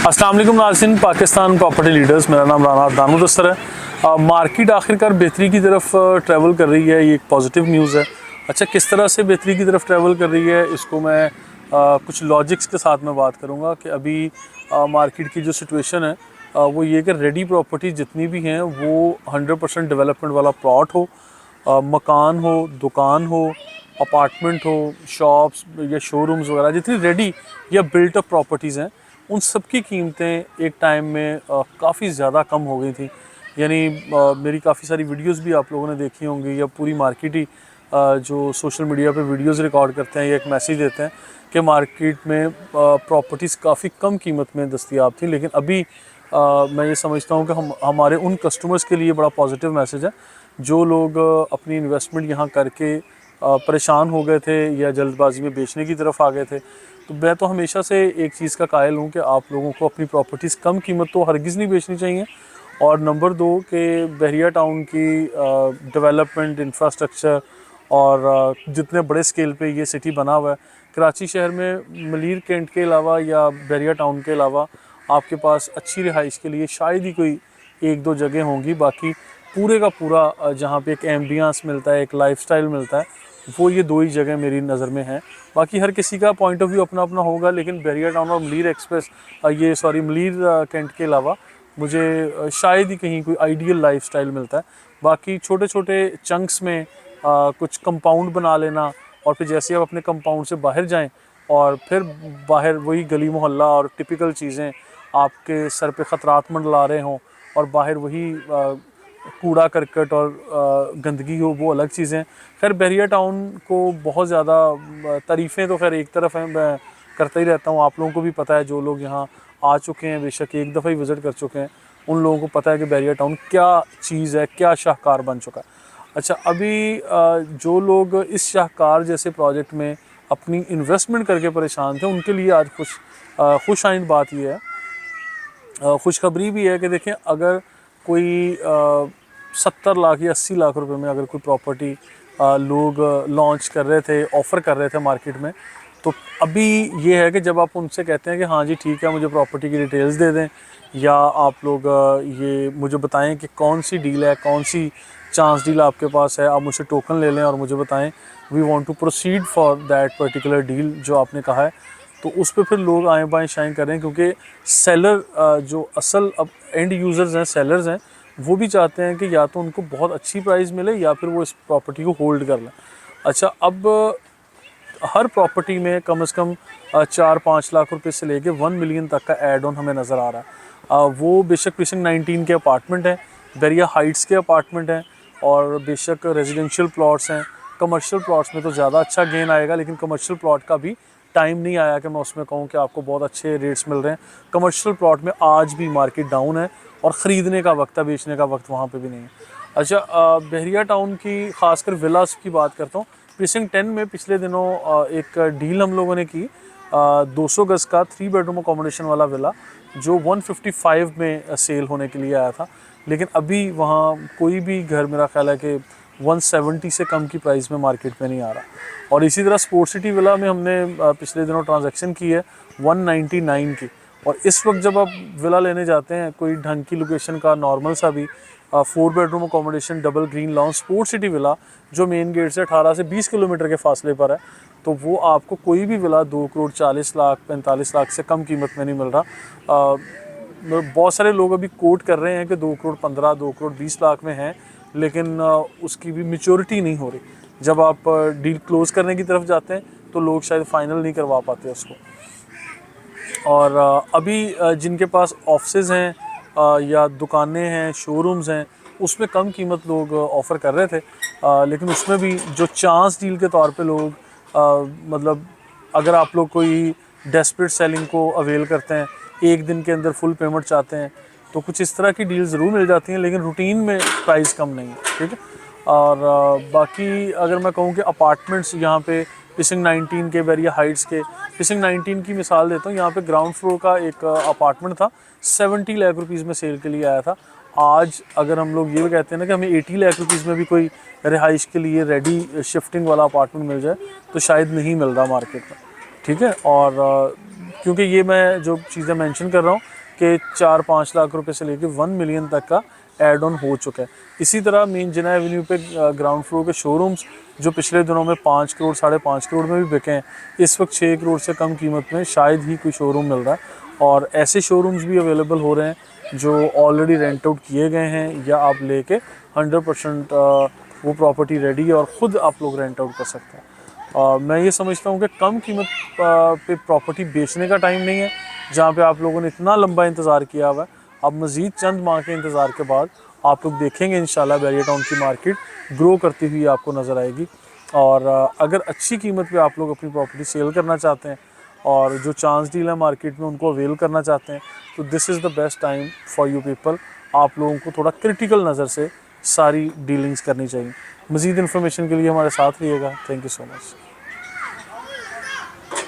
अस्सलाम वालेकुम नाज़रीन, पाकिस्तान प्रॉपर्टी लीडर्स, मेरा नाम राना दानू दस्तर है। मार्केट आखिरकार बेहतरी की तरफ ट्रैवल कर रही है, ये एक पॉजिटिव न्यूज़ है। अच्छा, किस तरह से बेहतरी की तरफ ट्रैवल कर रही है, इसको मैं कुछ लॉजिक्स के साथ में बात करूँगा कि अभी मार्केट की जो सिचुएशन है वो ये कि रेडी प्रॉपर्टी जितनी भी हैं वो 100% डेवलपमेंट वाला प्लॉट हो, मकान हो, दुकान हो, अपार्टमेंट हो, शॉप्स या शोरूम्स वगैरह, जितनी रेडी या बिल्ट अप प्रॉपर्टीज़ हैं उन सब की कीमतें एक टाइम में काफ़ी ज़्यादा कम हो गई थी। यानी मेरी काफ़ी सारी वीडियोस भी आप लोगों ने देखी होंगी, या पूरी मार्केट ही जो सोशल मीडिया पे वीडियोस रिकॉर्ड करते हैं या एक मैसेज देते हैं कि मार्केट में प्रॉपर्टीज़ काफ़ी कम कीमत में दस्तयाब थी। लेकिन अभी मैं ये समझता हूँ कि हमारे उन कस्टमर्स के लिए बड़ा पॉजिटिव मैसेज है जो लोग अपनी इन्वेस्टमेंट यहाँ करके परेशान हो गए थे या जल्दबाजी में बेचने की तरफ आ गए थे। तो मैं तो हमेशा से एक चीज़ का कायल हूँ कि आप लोगों को अपनी प्रॉपर्टीज़ कम कीमत तो हरगिज़ नहीं बेचनी चाहिए। और नंबर 2 कि बहरिया टाउन की डेवलपमेंट, इंफ्रास्ट्रक्चर और जितने बड़े स्केल पे ये सिटी बना हुआ है, कराची शहर में मलीर कैंट के अलावा या बहरिया टाउन के अलावा आपके पास अच्छी रिहाइश के लिए शायद ही कोई 1-2 जगह होंगी। बाकी पूरे का पूरा जहाँ पे एक एम्बियंस मिलता है, एक लाइफस्टाइल मिलता है, वो ये 2 ही जगह मेरी नज़र में हैं। बाकी हर किसी का पॉइंट ऑफ व्यू अपना अपना होगा, लेकिन बहरिया टाउन और मलीर कैंट के अलावा मुझे शायद ही कहीं कोई आइडियल लाइफस्टाइल मिलता है। बाकी छोटे छोटे चंक्स में कुछ कंपाउंड बना लेना, और फिर जैसे आप अपने कंपाउंड से बाहर जाएं और फिर बाहर वही गली मोहल्ला और टिपिकल चीज़ें आपके सर पे ख़तरात मंडला रहे हों, और बाहर वही कूड़ा करकट और गंदगी हो, वो अलग चीज़ें। खैर बहरिया टाउन को बहुत ज़्यादा तारीफ़ें तो खैर एक तरफ हैं, मैं करता ही रहता हूँ। आप लोगों को भी पता है, जो लोग यहाँ आ चुके हैं, बेशक एक दफ़ा ही विज़िट कर चुके हैं, उन लोगों को पता है कि बहरिया टाउन क्या चीज़ है, क्या शाहकार बन चुका है। अच्छा, अभी जो लोग इस शाहकार जैसे प्रोजेक्ट में अपनी इन्वेस्टमेंट करके परेशान थे, उनके लिए आज खुश आइंद बात ये है, खुशखबरी भी है कि देखें, अगर कोई 70 लाख या 80 लाख रुपए में अगर कोई प्रॉपर्टी लोग लॉन्च कर रहे थे, ऑफ़र कर रहे थे मार्केट में, तो अभी ये है कि जब आप उनसे कहते हैं कि हाँ जी ठीक है, मुझे प्रॉपर्टी की डिटेल्स दे दें, या आप लोग ये मुझे बताएं कि कौन सी डील है, कौन सी चांस डील आपके पास है, आप मुझसे टोकन ले लें और मुझे बताएं, we want to proceed for that particular deal जो आपने कहा है, तो उस पर फिर लोग आएँ बाएँ शाएँ करें। क्योंकि सेलर जो असल अब एंड यूज़र्स हैं, सेलर्स हैं, वो भी चाहते हैं कि या तो उनको बहुत अच्छी प्राइस मिले या फिर वो इस प्रॉपर्टी को होल्ड कर लें। अच्छा, अब हर प्रॉपर्टी में कम से कम 4-5 लाख रुपए से लेके 1 मिलियन तक का एड ऑन हमें नज़र आ रहा है। वो बेशक प्रीसिंक्ट 19 के अपार्टमेंट हैं, बहरिया हाइट्स के अपार्टमेंट हैं, और बेशक रेजिडेंशियल प्लॉट्स हैं। कमर्शियल प्लॉट्स में तो ज़्यादा अच्छा गेन आएगा, लेकिन कमर्शियल प्लॉट का भी टाइम नहीं आया कि मैं उसमें कहूँ कि आपको बहुत अच्छे रेट्स मिल रहे हैं। कमर्शियल प्लॉट में आज भी मार्केट डाउन है, और ख़रीदने का वक्त है, बेचने का वक्त वहाँ पे भी नहीं है। अच्छा, बहरिया टाउन की ख़ासकर विलास की बात करता हूँ। प्रीसिंक्ट 10 में पिछले दिनों एक डील हम लोगों ने की, 200 गज़ का 3 बेडरूम अकोमोडेशन वाला विला, जो 155 में सेल होने के लिए आया था। लेकिन अभी वहाँ कोई भी घर, मेरा ख्याल है कि 170 से कम की प्राइस में मार्केट में नहीं आ रहा। और इसी तरह स्पोर्ट्स सिटी विला में हमने पिछले दिनों ट्रांजैक्शन की है 199 की। और इस वक्त जब आप विला लेने जाते हैं कोई ढंग की लोकेशन का, नॉर्मल सा भी 4 bedroom accommodation, double green lawn sports city villa, जो मेन गेट से 18 से 20 किलोमीटर के फासले पर है, तो वो आपको कोई भी विला 2 करोड़ 40 लाख 45 लाख से कम कीमत में नहीं मिल रहा। बहुत सारे लोग अभी कोट कर रहे हैं कि 2 करोड़ 15, 2 करोड़ 20 लाख में है, लेकिन उसकी भी मैच्योरिटी नहीं हो रही। जब आप डील क्लोज़ करने की तरफ जाते हैं तो लोग शायद फाइनल नहीं करवा पाते उसको। और अभी जिनके पास ऑफिसेज़ हैं या दुकानें हैं, शोरूम्स हैं, उसमें कम कीमत लोग ऑफ़र कर रहे थे, लेकिन उसमें भी जो चांस डील के तौर पे लोग मतलब अगर आप लोग कोई डेस्परेट सेलिंग को अवेल करते हैं, एक दिन के अंदर फुल पेमेंट चाहते हैं, तो कुछ इस तरह की डील ज़रूर मिल जाती हैं, लेकिन रूटीन में प्राइस कम नहीं है, ठीक है। और बाकी अगर मैं कहूँ कि अपार्टमेंट्स यहाँ पे प्रीसिंक्ट 19 के, बहरिया हाइट्स के, प्रीसिंक्ट 19 की मिसाल देता हूँ, यहाँ पे ग्राउंड फ्लोर का एक अपार्टमेंट था, 70 लाख रुपीज़ में सेल के लिए आया था। आज अगर हम लोग ये भी कहते हैं ना कि हमें 80 लाख रुपीज़ में भी कोई रिहाइश के लिए रेडी शिफ्टिंग वाला अपार्टमेंट मिल जाए, तो शायद नहीं मिल रहा मार्केट में, ठीक है। और क्योंकि ये मैं जो चीज़ें मेंशन कर रहा हूँ कि 4-5 लाख रुपए से लेकर 1 मिलियन तक का एड ऑन हो चुका है। इसी तरह मेन जिना एवेन्यू पे ग्राउंड फ्लोर के शोरूम्स जो पिछले दिनों में 5 करोड़ 5.5 करोड़ में भी बिके हैं, इस वक्त 6 करोड़ से कम कीमत में शायद ही कोई शोरूम मिल रहा है। और ऐसे शोरूम्स भी अवेलेबल हो रहे हैं जो ऑलरेडी रेंट आउट किए गए हैं, या आप लेके 100% वो प्रॉपर्टी रेडी है और ख़ुद आप लोग रेंट आउट कर सकते हैं। मैं ये समझता हूँ कि कम कीमत पे प्रॉपर्टी बेचने का टाइम नहीं है, जहाँ पे आप लोगों ने इतना लंबा इंतज़ार किया हुआ है। अब मज़ीद चंद माह के इंतज़ार के बाद आप लोग देखेंगे इंशाल्लाह बैरिया टाउन की मार्केट ग्रो करती हुई आपको नज़र आएगी। और अगर अच्छी कीमत पे आप लोग अपनी प्रॉपर्टी सेल करना चाहते हैं और जो चांस डील है मार्केट में उनको अवेल करना चाहते हैं, तो this is the best time for you people. आप लोगों को थोड़ा क्रिटिकल नज़र से सारी डीलिंग्स करनी चाहिए। मज़ीद इन्फॉर्मेशन के लिए हमारे साथ रहिएगा। Thank you so much.